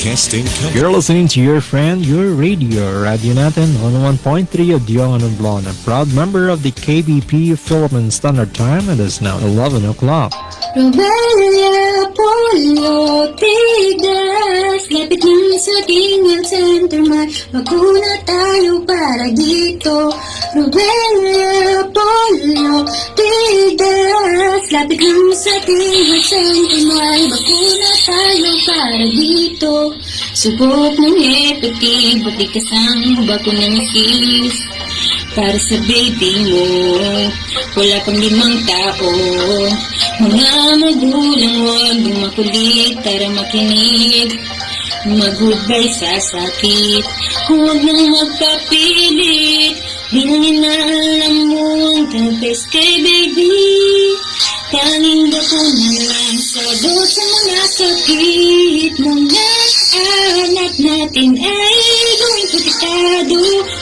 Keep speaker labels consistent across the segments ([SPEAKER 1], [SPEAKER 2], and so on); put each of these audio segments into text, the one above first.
[SPEAKER 1] Broadcasting Company.
[SPEAKER 2] You're listening to your friend, your radio, Radio Natin 101.3 Adyon and Blon, a proud member of the KBP Philippine Standard Time, and it's now 11 o'clock.
[SPEAKER 3] Robelia, Polio, Tigres, lapit ng sa ating health center, may bakuna tayo para dito. Robelia, Polio, Tigres, lapit ng sa ating health center, may bakuna tayo para dito. Subok ng epektibo, tikas ang bakuna ng sis. Para sa baby mo, wala pang 5 tao. Mga magulang, huwag makulit, tara makinig. Mag-goodbye sa sakit, huwag nang magpapilit. Bilangin na alam mo ang the best kay baby. Tanging bakuna lang sagot sa mga sakit. Mga anak natin ay gawing protektado.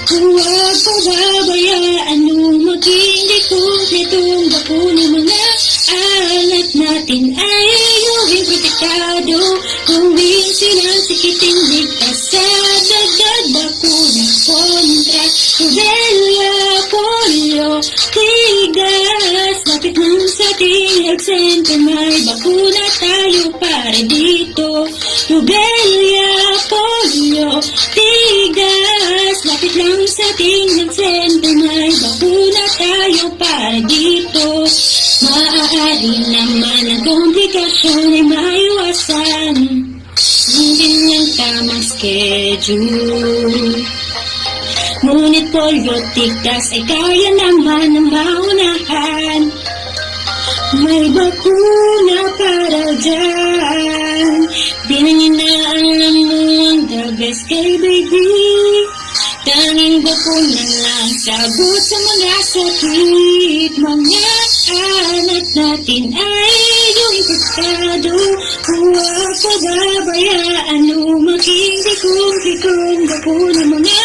[SPEAKER 3] Huwag pababayaan nung maging di kumpletong bakuna. Mga anak natin ay gawing protektado. Gawin silang sikiting ligtas sa dagdag bakuna kontra rubella, polio, tigas. Lapit lang sa ating health center, may bakuna tayo para dito. Rubella, polio, tigas. Lapit lang sa ating health center, may bakuna tayo para dito. Maaari naman ang komplikasyon ay maiwasan, hindi niyang tamang schedule. Ngunit polio, tigtas ay kaya naman ng maunahan. May bakuna para dyan. Bilangin na alam mo ang the best kay baby. Tanging bakuna lang sagot sa mga sakit. Mga anak natin ay gawing protektado. Huwag pababayaan nung maging di kumpletong bakuna. Mga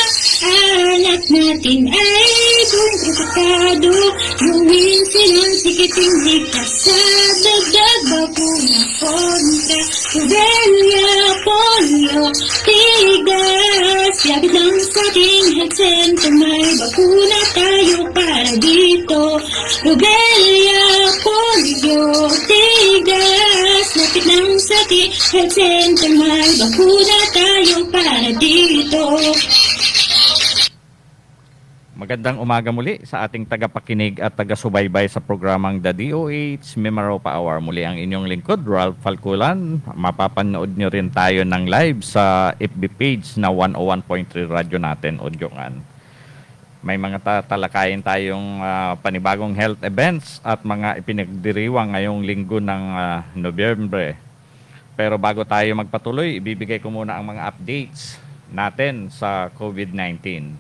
[SPEAKER 3] anak natin ay gawing protektado. Gawin silang sikiting ligtas sa dagdag bakuna kontra rubella, polio, tigas. Lapit lang sa ating health center, may bakuna tayo para dito. Rubella, polio, tigas. Lapit lang sa ating health center, may bakuna tayo para dito.
[SPEAKER 4] Magandang umaga muli sa ating tagapakinig at taga-subaybay sa programang The DOH Mimaropa Hour. Muli ang inyong lingkod, Ralph Falculan. Mapapanood nyo rin tayo ng live sa FB page na 101.3 Radyo Natin, Odjongan. May mga talakayin tayong panibagong health events at mga ipinagdiriwang ngayong linggo ng Nobyembre. Pero bago tayo magpatuloy, ibibigay ko muna ang mga updates natin sa COVID-19.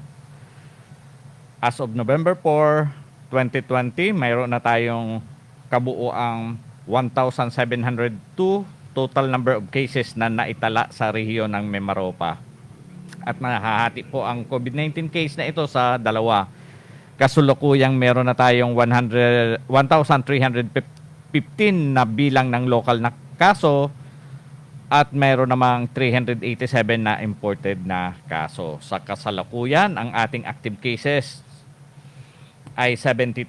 [SPEAKER 4] As of November 4, 2020, mayroon na tayong kabuuang 1,702 total number of cases na naitala sa rehiyon ng Mimaropa. At nahahati po ang COVID-19 case na ito sa dalawa. Kasulukuyang meron na tayong 1,315 na bilang ng local na kaso at mayroon namang 387 na imported na kaso. Sa kasalukuyan, ang ating active cases ay 72.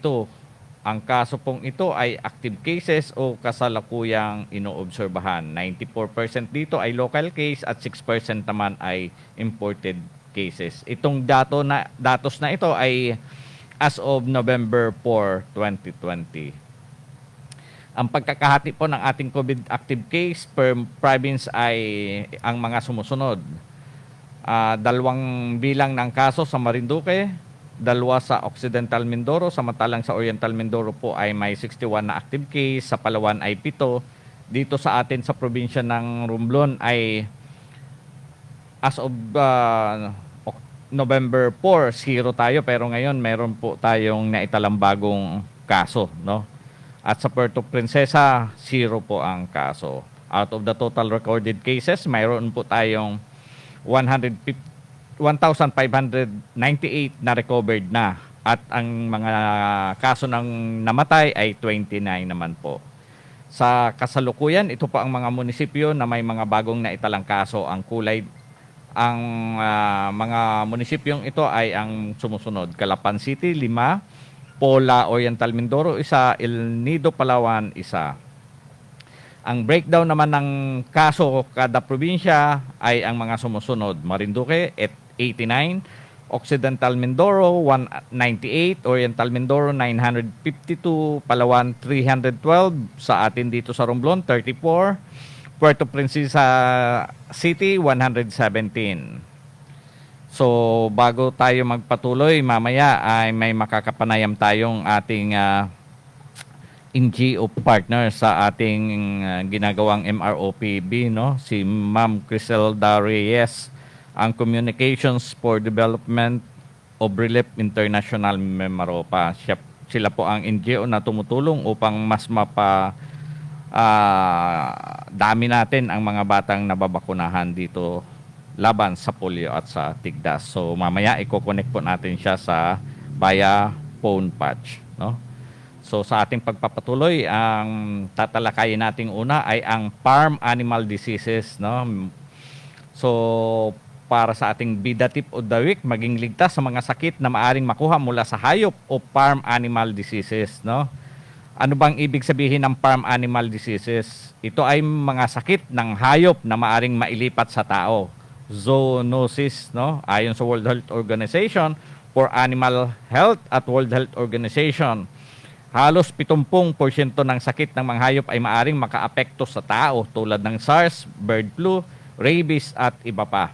[SPEAKER 4] Ang kaso pong ito ay active cases o kasalukuyang inoobserbahan. 94% dito ay local case at 6% naman ay imported cases. Itong datos na ito ay as of November 4, 2020. Ang pagkakahati po ng ating COVID active case per province ay ang mga sumusunod. 2 bilang ng kaso sa Marinduque, 2 sa Occidental Mindoro, samantalang sa Oriental Mindoro po ay may 61 na active case, sa Palawan ay 7. Dito sa atin sa probinsya ng Romblon ay as of November 4, 0 tayo, pero ngayon meron po tayong naitalang bagong kaso, no? At sa Puerto Princesa, 0 po ang kaso. Out of the total recorded cases, mayroon po tayong 1,598 na recovered na at ang mga kaso ng namatay ay 29 naman po. Sa kasalukuyan, ito po ang mga munisipyo na may mga bagong naitalang kaso. Ang mga munisipyong ito ay ang sumusunod: Calapan City, 5; Pola, Oriental Mindoro, 1; El Nido, Palawan, 1. Ang breakdown naman ng kaso kada probinsya ay ang mga sumusunod: Marinduque at 89, Occidental Mindoro 198, Oriental Mindoro 952, Palawan 312, sa atin dito sa Romblon 34, Puerto Princesa City 117. So bago tayo magpatuloy, mamaya ay may makakapanayam tayong ating NGO partner sa ating ginagawang MROPB, no? Si Ma'am Criselda Reyes, ang Communications for Development of Relief International Mimaropa. Sila po ang NGO na tumutulong upang mas dami natin ang mga batang nababakunahan dito laban sa polio at sa tigdas. So mamaya i-connect po natin siya sa via phone patch, no? So sa ating pagpapatuloy, ang tatalakayin nating una ay ang farm animal diseases, no? So para sa ating bida tip of the week, maging ligtas sa mga sakit na maaring makuha mula sa hayop o farm animal diseases, no? Ano bang ibig sabihin ng farm animal diseases? Ito ay mga sakit ng hayop na maaring mailipat sa tao. Zoonosis, no? Ayon sa World Health Organization for Animal Health at World Health Organization, halos 70% ng sakit ng mga hayop ay maaring makaapekto sa tao, tulad ng SARS, bird flu, rabies at iba pa.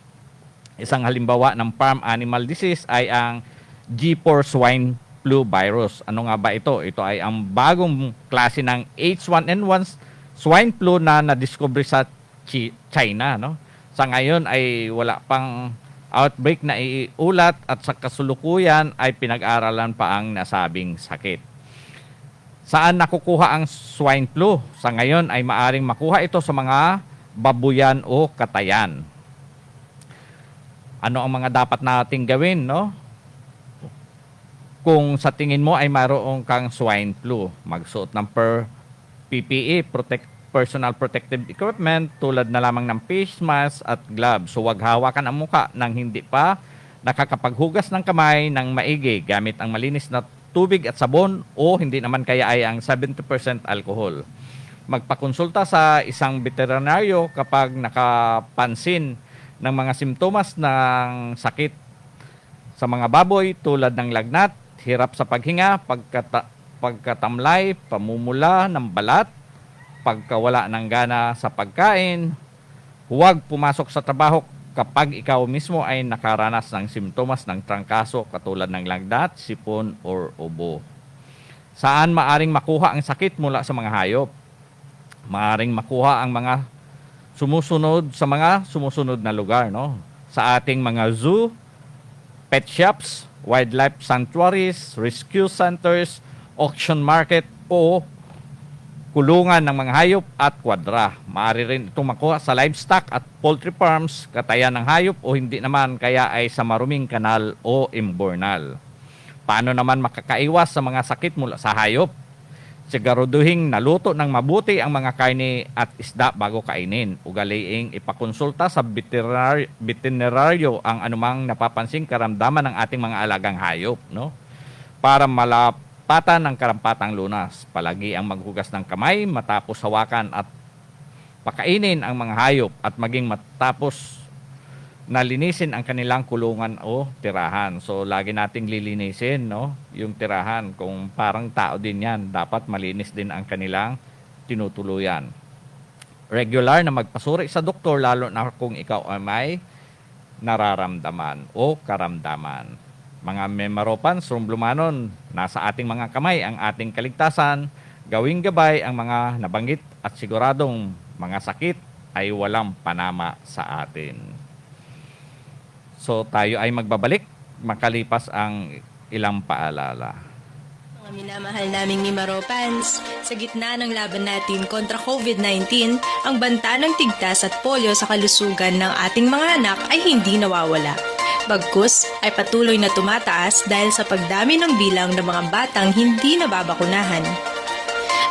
[SPEAKER 4] Isang halimbawa ng farm animal disease ay ang G4 swine flu virus. Ano nga ba ito? Ito ay ang bagong klase ng H1N1 swine flu na nadiskubre sa China, no? Sa ngayon ay wala pang outbreak na iulat at sa kasulukuyan ay pinag-aralan pa ang nasabing sakit. Saan nakukuha ang swine flu? Sa ngayon ay maaring makuha ito sa mga babuyan o katayan. Ano ang mga dapat nating gawin, no? Kung sa tingin mo ay mayroon kang swine flu, magsuot ng PPE, personal protective equipment, tulad na lamang ng face mask at gloves. So huwag hawakan ang muka nang hindi pa nakakapaghugas ng kamay ng maigi gamit ang malinis na tubig at sabon, o hindi naman kaya ay ang 70% alcohol. Magpakonsulta sa isang veterinaryo kapag nakapansin ng mga simptomas ng sakit sa mga baboy, tulad ng lagnat, hirap sa paghinga, pagkatamlay, pamumula ng balat, pagkawala ng gana sa pagkain. Huwag pumasok sa trabaho kapag ikaw mismo ay nakaranas ng simptomas ng trangkaso katulad ng lagnat, sipon, or ubo. Saan maaring makuha ang sakit mula sa mga hayop? Maaring makuha ang mga sumusunod na lugar, no? Sa ating mga zoo, pet shops, wildlife sanctuaries, rescue centers, auction market, o kulungan ng mga hayop at kwadra. Maaari rin itong makuha sa livestock at poultry farms, katayan ng hayop, o hindi naman kaya ay sa maruming kanal o imburnal. Paano naman makakaiwas sa mga sakit mula sa hayop? Siguraduhing naluto ng mabuti ang mga karne at isda bago kainin. Ugaliing ipakonsulta sa veterinaryo ang anumang napapansing karamdaman ng ating mga alagang hayop, no? Para malapatan ng karampatang lunas. Palagi ang maghugas ng kamay matapos hawakan at pakainin ang mga hayop, at maging matapos nalinisin ang kanilang kulungan o tirahan. So lagi nating lilinisin, no, yung tirahan. Kung parang tao din yan, dapat malinis din ang kanilang tinutuluyan. Regular na magpasuri sa doktor, lalo na kung ikaw ay may nararamdaman o karamdaman. Mga Mimaropans, Rumblumanon, nasa ating mga kamay ang ating kaligtasan. Gawing gabay ang mga nabanggit at siguradong mga sakit ay walang panama sa atin. So tayo ay magbabalik makalipas ang ilang paalala.
[SPEAKER 1] Mga minamahal naming Mimaropans, sa gitna ng laban natin kontra COVID-19, ang banta ng tigtas at polio sa kalusugan ng ating mga anak ay hindi nawawala. Bagkus ay patuloy na tumataas dahil sa pagdami ng bilang ng mga batang hindi nababakunahan.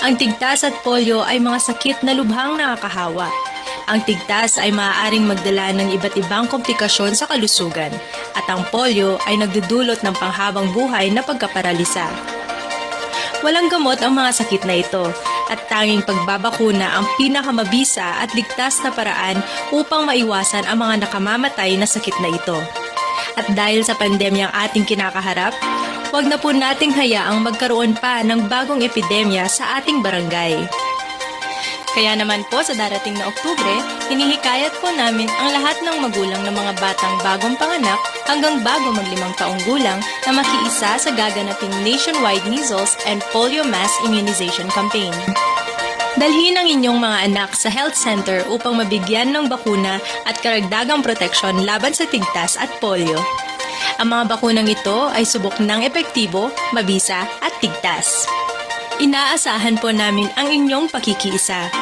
[SPEAKER 1] Ang tigtas at polio ay mga sakit na lubhang nakakahawa. Ang tigtas ay maaaring magdala ng iba't ibang komplikasyon sa kalusugan at ang polio ay nagdudulot ng panghabang buhay na pagkaparalisa. Walang gamot ang mga sakit na ito at tanging pagbabakuna ang pinakamabisa at ligtas na paraan upang maiwasan ang mga nakamamatay na sakit na ito. At dahil sa pandemyang ating kinakaharap, huwag na po nating hayaang magkaroon pa ng bagong epidemya sa ating barangay. Kaya naman po sa darating na Oktubre, hinihikayat po namin ang lahat ng magulang ng mga batang bagong panganak hanggang bago mag-5 taong gulang na makiisa sa gaganaping nationwide measles and polio mass immunization campaign. Dalhin ang inyong mga anak sa health center upang mabigyan ng bakuna at karagdagang proteksyon laban sa tigtas at polio. Ang mga bakunang ito ay subok ng epektibo, mabisa at tigtas. Inaasahan po namin ang inyong pakikiisa.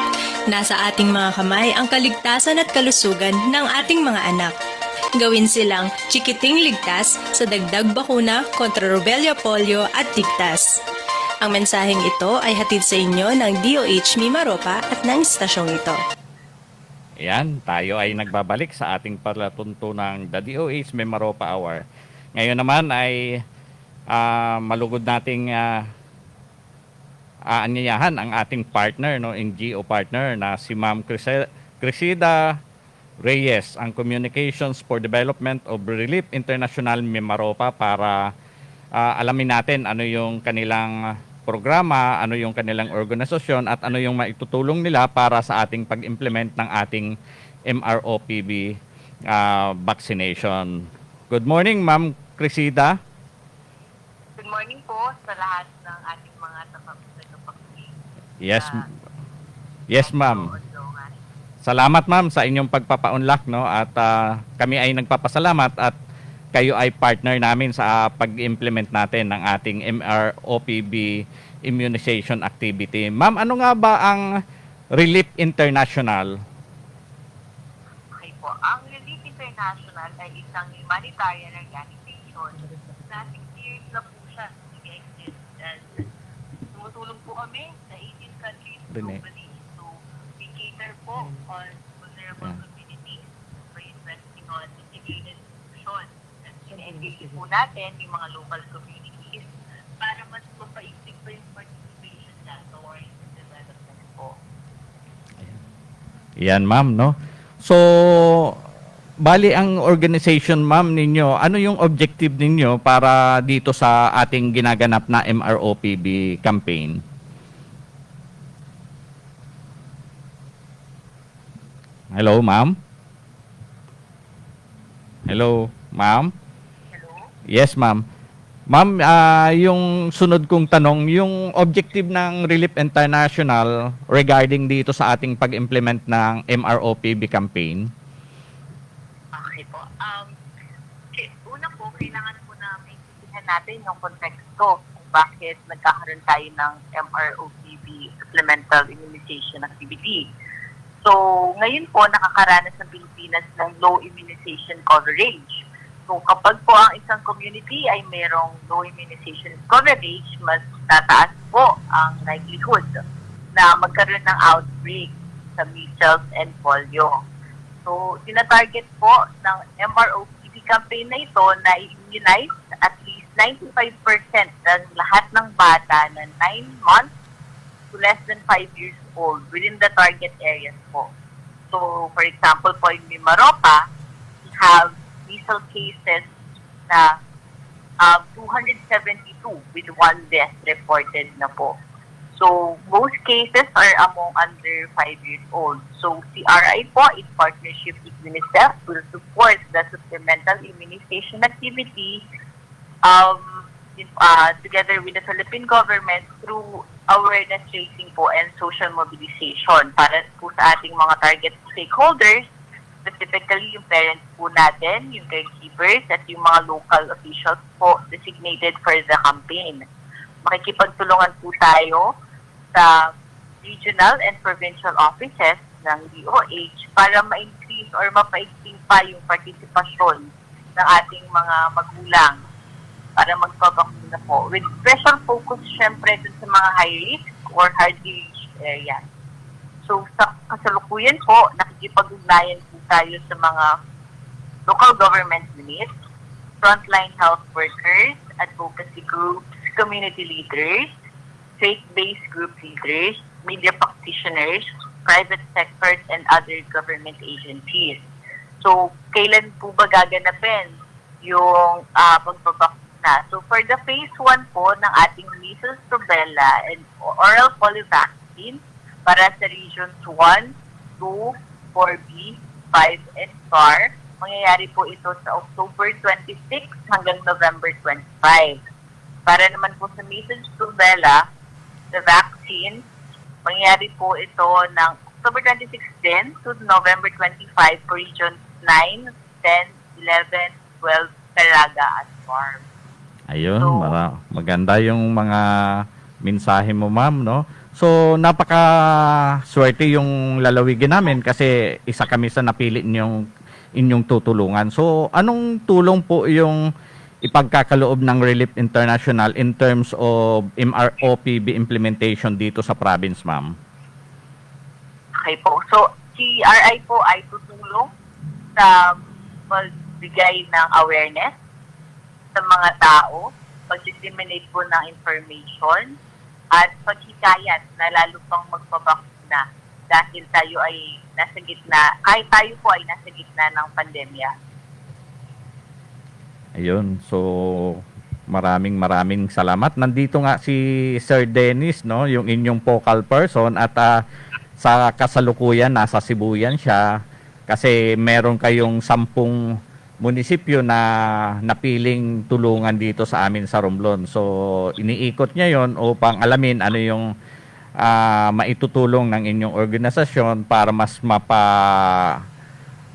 [SPEAKER 1] Nasa ating mga kamay ang kaligtasan at kalusugan ng ating mga anak. Gawin silang chikiting ligtas sa dagdag bakuna kontra rubella, polio at tigtas. Ang mensaheng ito ay hatid sa inyo ng DOH Mimaropa at ng istasyong ito.
[SPEAKER 4] Yan, tayo ay nagbabalik sa ating palatuntunang The DOH Mimaropa Hour. Ngayon naman ay malugod nating aanyayahan ang ating partner, no, NGO partner na si Ma'am Crisida Reyes, ang Communications for Development of Relief International Mimaropa, para alamin natin ano yung kanilang programa, ano yung kanilang organisasyon at ano yung maitutulong nila para sa ating pag-implement ng ating MROPB vaccination. Good morning, Ma'am Crisida.
[SPEAKER 5] Good morning po sa lahat ng ating mga tagapakinig.
[SPEAKER 4] Yes, ma'am. Salamat, ma'am, sa inyong pagpapaunlak, no? At kami ay nagpapasalamat at kayo ay partner namin sa pag-implement natin ng ating MROPB immunization activity. Ma'am, ano nga ba ang Relief International?
[SPEAKER 5] Okay po. Ang Relief International ay isang humanitarian organization na 6 years na po siya nag-exist. And tumutulong po kami sa 18 countries globally. So, we cater po on vulnerable communities by investing on integrated solutions. And in-engage po natin yung mga local communities para mas mapaisig pa yung participation na towards development po.
[SPEAKER 4] Yan, ma'am, no? So, bali ang organization, ma'am, ninyo, ano yung objective ninyo para dito sa ating ginaganap na MROPB campaign? Hello, ma'am? Hello, ma'am?
[SPEAKER 5] Hello?
[SPEAKER 4] Yes, ma'am. Ma'am, yung sunod kong tanong, yung objective ng Relief International regarding dito sa ating pag-implement ng MROPB campaign?
[SPEAKER 5] Okay po. Una po, kailangan po na maintindihan natin yung konteksto kung bakit nagkakaroon tayo ng MROPB supplemental immunization activity. So, ngayon po, nakakaranas ng Pilipinas ng low immunization coverage. So, kapag po ang isang community ay mayroong low immunization coverage, mas tataas po ang likelihood na magkaroon ng outbreak sa measles and polio. So, tinatarget po ng MROPB campaign na ito na i-immunize at least 95% ng lahat ng bata na 9 months to less than 5 years old within the target areas po. So, for example po, in Mimaropa, we have measles cases na 272 with 1 death reported na po. So, most cases are among under 5 years old. So, CRI po, in partnership with UNICEF, will support the supplemental immunization activity together with the Philippine government through awareness raising po and social mobilization para po sa ating mga target stakeholders, specifically yung parents po natin, yung caregivers, at yung mga local officials po designated for the campaign. Makikipagtulungan po tayo sa regional and provincial offices ng DOH para ma-increase or mapaigting pa yung partisipasyon ng ating mga magulang para magpabakuna po. With special focus syempre dun sa mga high risk or hardly reached areas. So sa kasalukuyan po, nakikipag-ugnayan po tayo sa mga local government units, frontline health workers, advocacy groups, community leaders, faith-based group leaders, media practitioners, private sectors, and other government agencies. So, kailan po ba gaganapin yung pagbabakuna? So, for the phase 1 po ng ating measles, rubella, and oral polio vaccine para sa regions 1, 2, 4B, 5, and SAR, mangyayari po ito sa October 26 hanggang November 25. Para naman po sa measles, rubella, the vaccine, mangyayari po ito ng October 26 din to November 25 for regions 9, 10, 11, 12, Caraga, at Farm.
[SPEAKER 4] Ayun,
[SPEAKER 5] So,
[SPEAKER 4] maganda yung mga mensahe mo, ma'am, no? So, napaka-swerte yung lalawigin namin kasi isa kami sa napili inyong tutulungan. So, anong tulong po yung ipagkakaloob ng Relief International in terms of MROPB implementation dito sa province, ma'am?
[SPEAKER 5] Okay po. So, si RI po ay tutulong sa magbigay ng awareness sa mga tao, pag-disseminate po ng information, at paghikayat na lalo pang magpabakuna dahil tayo ay nasa gitna, kahit tayo po ay nasa gitna ng pandemya.
[SPEAKER 4] Ayun, so maraming salamat. Nandito nga si Sir Dennis, no, yung inyong focal person, at sa kasalukuyan nasa Cebu yan siya kasi meron kayong 10 munisipyo na napiling tulungan dito sa amin sa Romblon. So iniikot niya yon upang alamin ano yung maitutulong ng inyong organisasyon para mas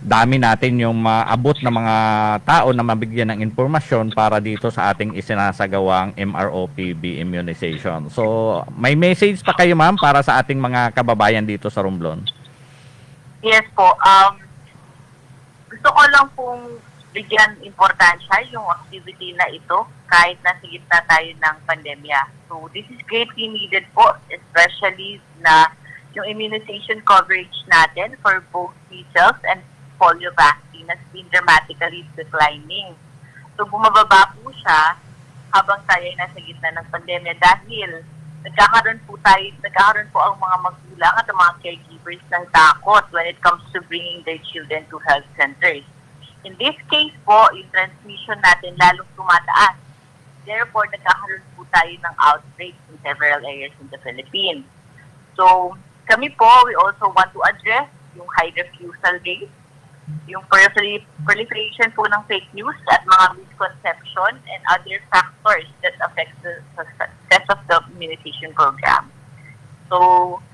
[SPEAKER 4] dami natin yung maabot na mga tao na mabigyan ng impormasyon para dito sa ating isinasagawang MROPB immunization. So, may message pa kayo, ma'am, para sa ating mga kababayan dito sa Romblon?
[SPEAKER 5] Yes po. Gusto ko lang pong bigyan importansya yung activity na ito kahit nasa gitna tayo ng pandemya. So, this is greatly needed po, especially na yung immunization coverage natin for both measles and polio vaccine has been dramatically declining. So, bumababa po siya habang tayo ay nasa gitna ng pandemya dahil nagkakaroon po ang mga magulang at ang mga caregivers ng takot when it comes to bringing their children to health centers. In this case po, yung transmission natin lalong tumataas. Therefore, nagkakaroon po tayo ng outbreaks in several areas in the Philippines. So, kami po, we also want to address yung high refusal rate, yung proliferation po ng fake news at mga misconception and other factors that affect the success of the immunization program. So,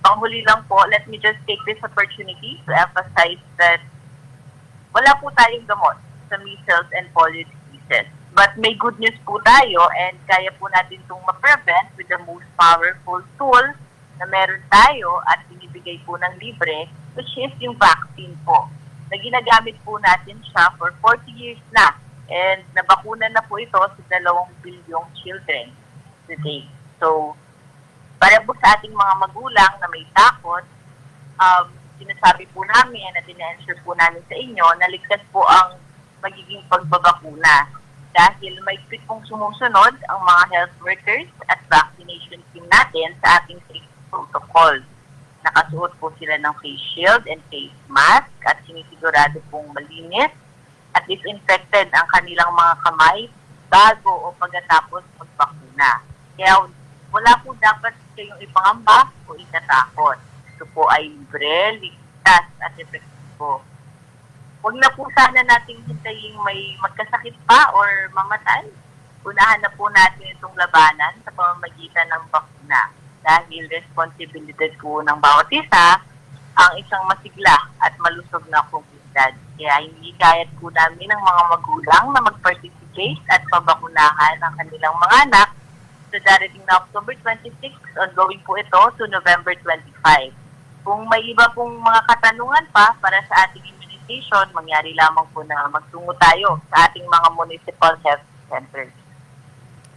[SPEAKER 5] panghuli lang po, let me just take this opportunity to emphasize that wala po tayong gamot sa measles and polio diseases. But may good news po tayo and kaya po natin itong ma-prevent with the most powerful tool na meron tayo at binibigay po ng libre, which is yung vaccine po. Na ginagamit po natin siya for 40 years na and nabakuna na po ito sa 2 bilyong children today. So, para po sa ating mga magulang na may takot, sinasabi po namin at ina-ensure po namin sa inyo na ligtas po ang magiging pagbabakuna dahil may strict pong sumusunod ang mga health workers at vaccination team natin sa ating safety protocol. Nakasuot po sila ng face shield and face mask at sinisigurado pong malinis at disinfected ang kanilang mga kamay bago o pagkatapos magbakuna. Kaya wala po dapat kayong ipangamba o itatakot. Ito po ay libre, ligtas at epektibo. Huwag na po sana natin hintayin may magkasakit pa or mamatay. Unahan na po natin itong labanan sa pamamagitan ng bakuna dahil responsibilidad po ng bawat isa ang isang masigla at malusog na komunidad. Kaya hindi kayat po namin ng mga magulang na mag-participate at pabakunahan ang kanilang mga anak sa darating na October 26, ongoing po ito to November 25. Kung may iba pong mga katanungan pa para sa ating immunization, mangyari lamang po na magtungo tayo sa ating mga municipal health centers.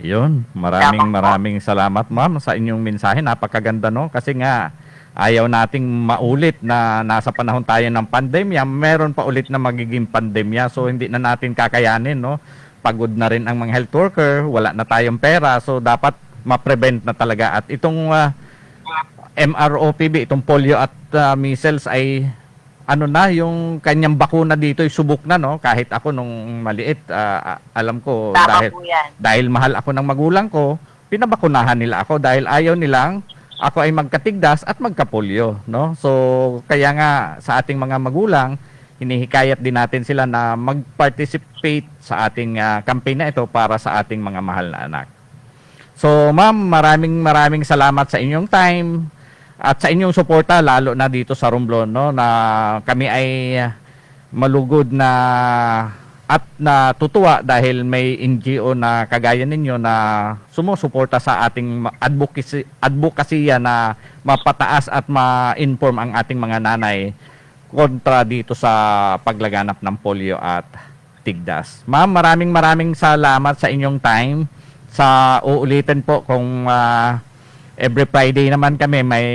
[SPEAKER 4] Yun, maraming salamat ma'am sa inyong mensahe. Napakaganda no kasi nga ayaw nating maulit na nasa panahon tayo ng pandemya, meron pa ulit na magiging pandemya. So hindi na natin kakayanin no. Pagod na rin ang mga health worker, wala na tayong pera. So dapat ma-prevent na talaga at itong MROPB, itong polio at measles ay ano na yung kanyang bakuna dito ay subok na no kahit ako nung maliit alam ko
[SPEAKER 5] Tama po yan.
[SPEAKER 4] dahil mahal ako ng magulang ko, pinabakunahan nila ako dahil ayaw nilang ako ay magkatigdas at magkapolyo, no? So, kaya nga sa ating mga magulang, hinihikayat din natin sila na mag-participate sa ating campaign na ito para sa ating mga mahal na anak. So, ma'am, maraming salamat sa inyong time at sa inyong suporta lalo na dito sa Romblon, no? Na kami ay malugod na at natutuwa dahil may NGO na kagaya ninyo na sumusuporta sa ating advocacy na mapataas at ma-inform ang ating mga nanay kontra dito sa paglaganap ng polio at tigdas. Ma'am, maraming salamat sa inyong time. Sa uulitin po kung every Friday naman kami may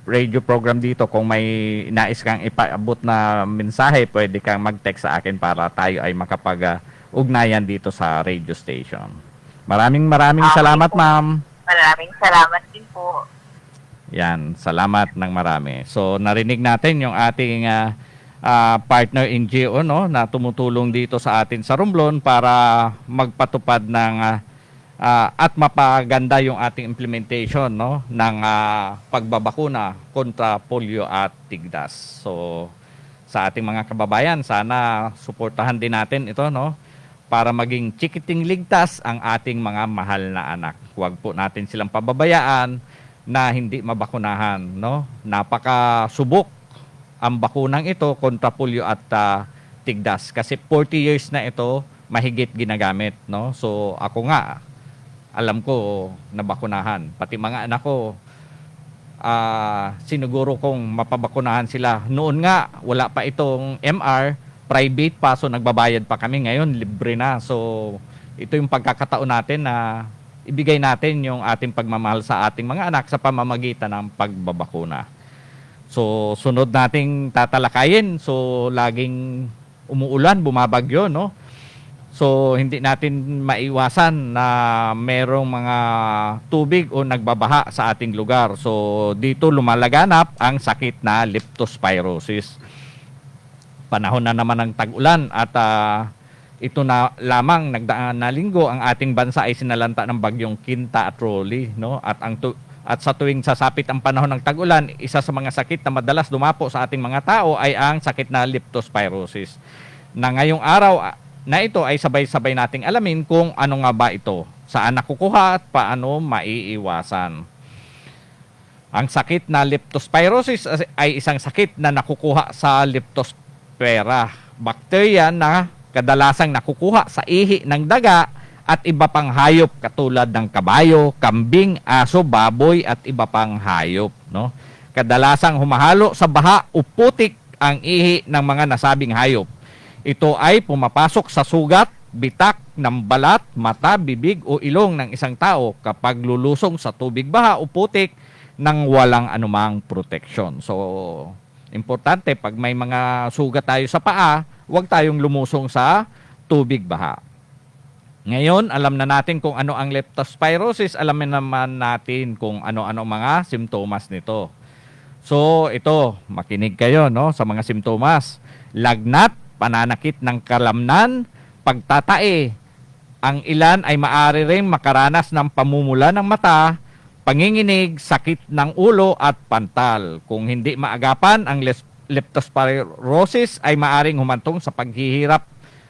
[SPEAKER 4] radio program dito. Kung may nais kang ipaabot na mensahe, pwede kang mag-text sa akin para tayo ay makapag-ugnayan dito sa radio station. Maraming salamat, ma'am.
[SPEAKER 5] Maraming salamat din po.
[SPEAKER 4] Yan, salamat ng marami. So, narinig natin yung ating partner NGO no, na tumutulong dito sa atin sa Romblon para magpatupad ng at mapaganda yung ating implementation no ng pagbabakuna kontra polio at tigdas. So sa ating mga kababayan, sana suportahan din natin ito no para maging chikiting ligtas ang ating mga mahal na anak. Huwag po natin silang pababayaan na hindi mabakunahan no. Napakasubok ang bakunang ito kontra polio at tigdas kasi 40 years na ito mahigit ginagamit no. So ako nga alam ko nabakunahan. Pati mga anak ko, siniguro kong mapabakunahan sila. Noon nga, wala pa itong MR, private pa, so nagbabayad pa kami. Ngayon, libre na. So, ito yung pagkakataon natin na ibigay natin yung ating pagmamahal sa ating mga anak sa pamamagitan ng pagbabakuna. So, sunod nating tatalakayin. So, laging umuulan, bumabagyo, no? So, hindi natin maiwasan na merong mga tubig o nagbabaha sa ating lugar. So, dito lumalaganap ang sakit na leptospirosis. Panahon na naman ng tag-ulan at ito na lamang nagdaan na linggo ang ating bansa ay sinalanta ng bagyong Quinta at Rolly, no? At sa tuwing sasapit ang panahon ng tag-ulan, isa sa mga sakit na madalas dumapo sa ating mga tao ay ang sakit na leptospirosis. Na ngayong araw na ito ay sabay-sabay nating alamin kung ano nga ba ito, saan nakukuha at paano maiiwasan. Ang sakit na leptospirosis ay isang sakit na nakukuha sa leptospira, bakterya na kadalasang nakukuha sa ihi ng daga at iba pang hayop katulad ng kabayo, kambing, aso, baboy at iba pang hayop, no? Kadalasang humahalo sa baha o putik ang ihi ng mga nasabing hayop. Ito ay pumapasok sa sugat, bitak ng balat, mata, bibig o ilong ng isang tao kapag lulusong sa tubig baha o putik nang walang anumang proteksyon. So, importante pag may mga sugat tayo sa paa, huwag tayong lumusong sa tubig baha. Ngayon, alam na natin kung ano ang leptospirosis, alamin naman natin kung ano-ano mga simptomas nito. So, ito, makinig kayo no, sa mga simptomas. Lagnat, pananakit ng kalamnan, pagtatae. Ang ilan ay maaari ring makaranas ng pamumula ng mata, panginginig, sakit ng ulo at pantal. Kung hindi maagapan, ang leptospirosis ay maaring humantong sa paghihirap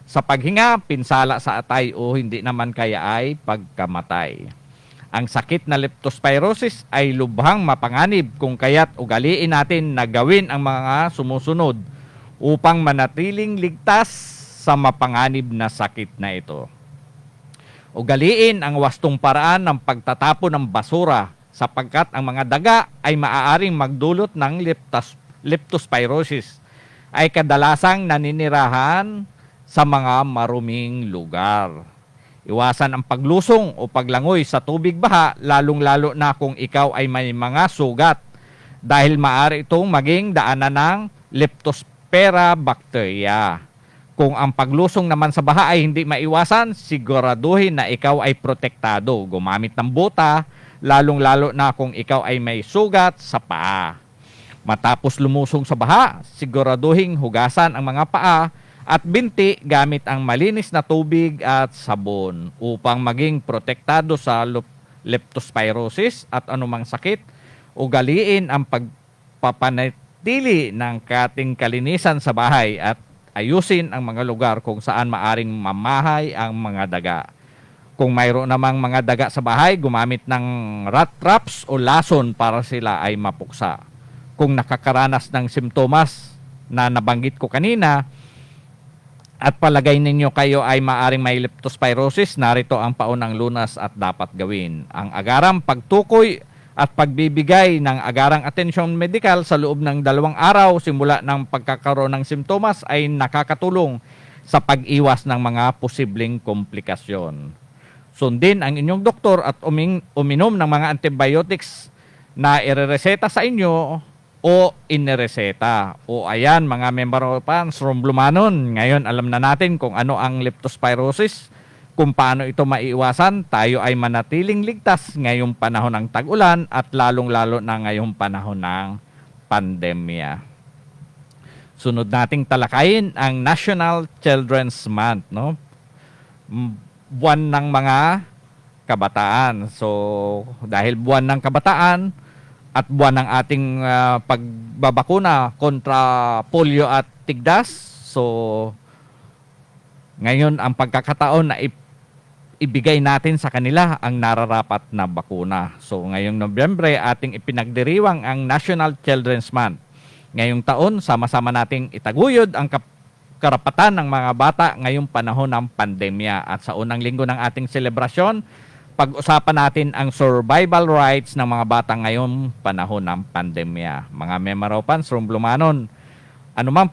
[SPEAKER 4] sa paghinga, pinsala sa atay o hindi naman kaya ay pagkamatay. Ang sakit na leptospirosis ay lubhang mapanganib kung kaya't ugaliin natin na gawin ang mga sumusunod upang manatiling ligtas sa mapanganib na sakit na ito. Ugaliin ang wastong paraan ng pagtatapon ng basura sapagkat ang mga daga ay maaaring magdulot ng leptospirosis ay kadalasang naninirahan sa mga maruming lugar. Iwasan ang paglusong o paglangoy sa tubig baha, lalong-lalo na kung ikaw ay may mga sugat dahil maaari itong maging daanan ng Leptospira bacteria. Kung ang paglusong naman sa baha ay hindi maiwasan, siguraduhin na ikaw ay protektado. Gumamit ng bota, lalong-lalo na kung ikaw ay may sugat sa paa. Matapos lumusong sa baha, siguraduhin hugasan ang mga paa at binti gamit ang malinis na tubig at sabon upang maging protektado sa leptospirosis at anumang sakit. Ugaliin ang pagpapanatili ng kating kalinisan sa bahay at ayusin ang mga lugar kung saan maaring mamahay ang mga daga. Kung mayroon namang mga daga sa bahay, gumamit ng rat traps o lason para sila ay mapuksa. Kung nakakaranas ng simptomas na nabanggit ko kanina at palagay ninyo kayo ay maaring may leptospirosis, narito ang paunang lunas at dapat gawin. Ang agarang pagtukoy at pagbibigay ng agarang atensyon medikal sa loob ng 2 araw simula ng pagkakaroon ng simptomas ay nakakatulong sa pag-iwas ng mga posibleng komplikasyon. Sundin ang inyong doktor at uminom ng mga antibiotics na irereseta sa inyo o inireseta. O ayan mga Memoropans from Blumanon, ngayon alam na natin kung ano ang leptospirosis, kung paano ito maiiwasan. Tayo ay manatiling ligtas ngayong panahon ng tag-ulan at lalong-lalo na ngayong panahon ng pandemya. Sunod nating talakayin ang National Children's Month, no? Buwan ng mga kabataan. So, dahil buwan ng kabataan at buwan ng ating pagbabakuna kontra polio at tigdas, so ngayon ang pagkakataon na ibigay natin sa kanila ang nararapat na bakuna. So ngayong Nobyembre ating ipinagdiriwang ang National Children's Month. Ngayong taon, sama-sama nating itaguyod ang karapatan ng mga bata ngayong panahon ng pandemya. At sa unang linggo ng ating selebrasyon, pag-usapan natin ang survival rights ng mga bata ngayong panahon ng pandemya. Mga Memoropans from Blumanon, anumang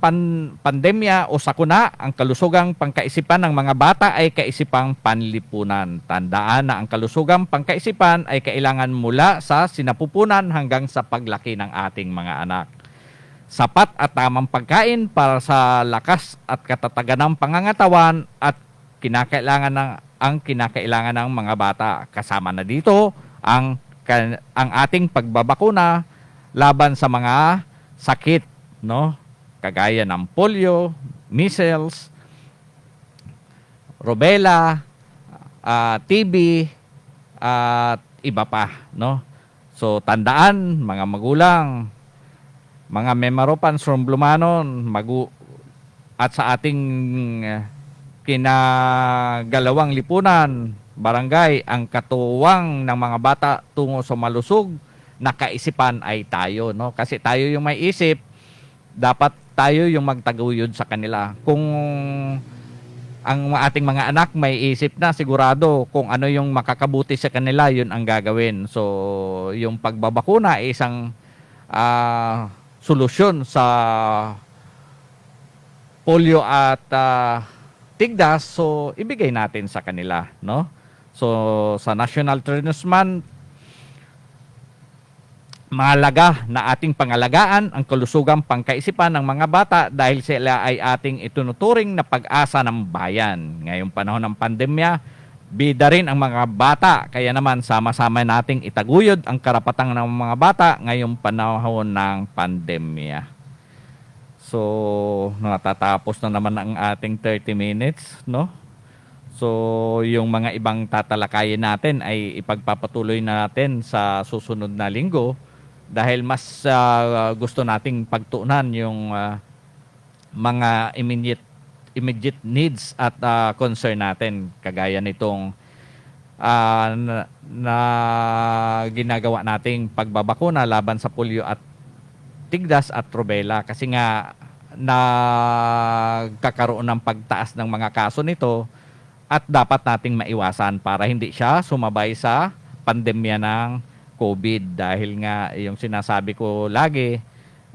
[SPEAKER 4] pandemya o sakuna, ang kalusugang pangkaisipan ng mga bata ay kaisipang panlipunan. Tandaan na ang kalusugang pangkaisipan ay kailangan mula sa sinapupunan hanggang sa paglaki ng ating mga anak. Sapat at tamang pagkain para sa lakas at katatagan ng pangangatawan at kinakailangan ng mga bata. Kasama na dito ang ating pagbabakuna laban sa mga sakit, no? Kagaya ng polio, measles, rubella, TB, at iba pa, no? So tandaan mga magulang, mga Memoropans from Blumanon, at sa ating kinagalawang lipunan, barangay, ang katuwang ng mga bata tungo sa malusog na kaisipan ay tayo, no? Kasi tayo yung may isip, dapat tayo yung magtaguyod sa kanila. Kung ang ating mga anak may isip na, sigurado kung ano yung makakabuti sa kanila, yun ang gagawin. So, yung pagbabakuna ay isang solusyon sa polio at tigdas. So, ibigay natin sa kanila, no? So, sa National Children's Month, mahalaga na ating pangalagaan ang kalusugang pangkaisipan ng mga bata dahil sila ay ating itunuturing na pag-asa ng bayan. Ngayong panahon ng pandemya, bida rin ang mga bata, kaya naman sama-sama nating itaguyod ang karapatan ng mga bata ngayong panahon ng pandemya. So, natatapos na naman ang ating 30 minutes, no? So, yung mga ibang tatalakayin natin ay ipagpapatuloy natin sa susunod na linggo. Dahil mas gusto nating pagtuunan yung mga immediate needs at concern natin, kagaya nitong na ginagawa nating pagbabakuna laban sa polio at tigdas at rubella, kasi nga nagkakaroon ng pagtaas ng mga kaso nito at dapat nating maiwasan para hindi siya sumabay sa pandemya ng COVID. Dahil nga yung sinasabi ko lagi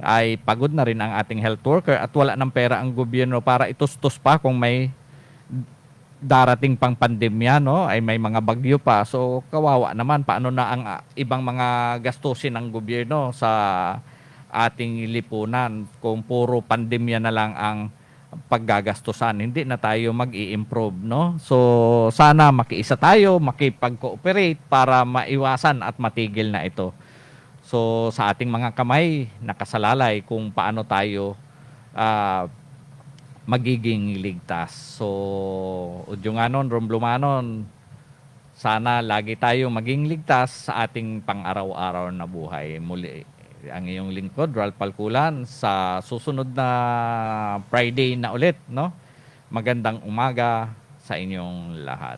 [SPEAKER 4] ay pagod na rin ang ating health worker at wala ng pera ang gobyerno para itustos pa kung may darating pang pandemya, no, ay may mga bagyo pa. So kawawa naman, paano na ang ibang mga gastusin ng gobyerno sa ating lipunan kung puro pandemya na lang ang paggagastusan, hindi na tayo mag-i-improve, no? So sana makiisa tayo, makipag-cooperate para maiwasan at matigil na ito. So sa ating mga kamay nakasalalay kung paano tayo magiging ligtas. So udyunganon, rumblumanon, sana lagi tayo maging ligtas sa ating pang-araw-araw na buhay. Muli ang iyong lingkod, Ralph Falculan, sa susunod na Friday na ulit, no? Magandang umaga sa inyong lahat.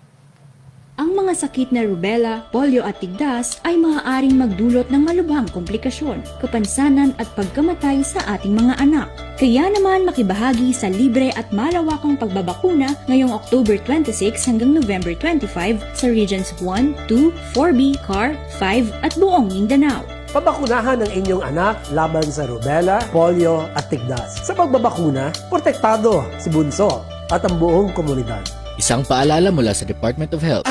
[SPEAKER 6] Ang mga sakit na rubella, polio at tigdas ay maaaring magdulot ng malubhang komplikasyon, kapansanan at pagkamatay sa ating mga anak. Kaya naman makibahagi sa libre at malawakang pagbabakuna ngayong October 26 hanggang November 25 sa Regions 1, 2, 4B, CAR, 5 at buong Mindanao.
[SPEAKER 7] Pabakunahan ang inyong anak laban sa rubella, polio at tigdas. Sa pagbabakuna, protektado si Bunso at ang buong komunidad.
[SPEAKER 8] Isang paalala mula sa Department of Health.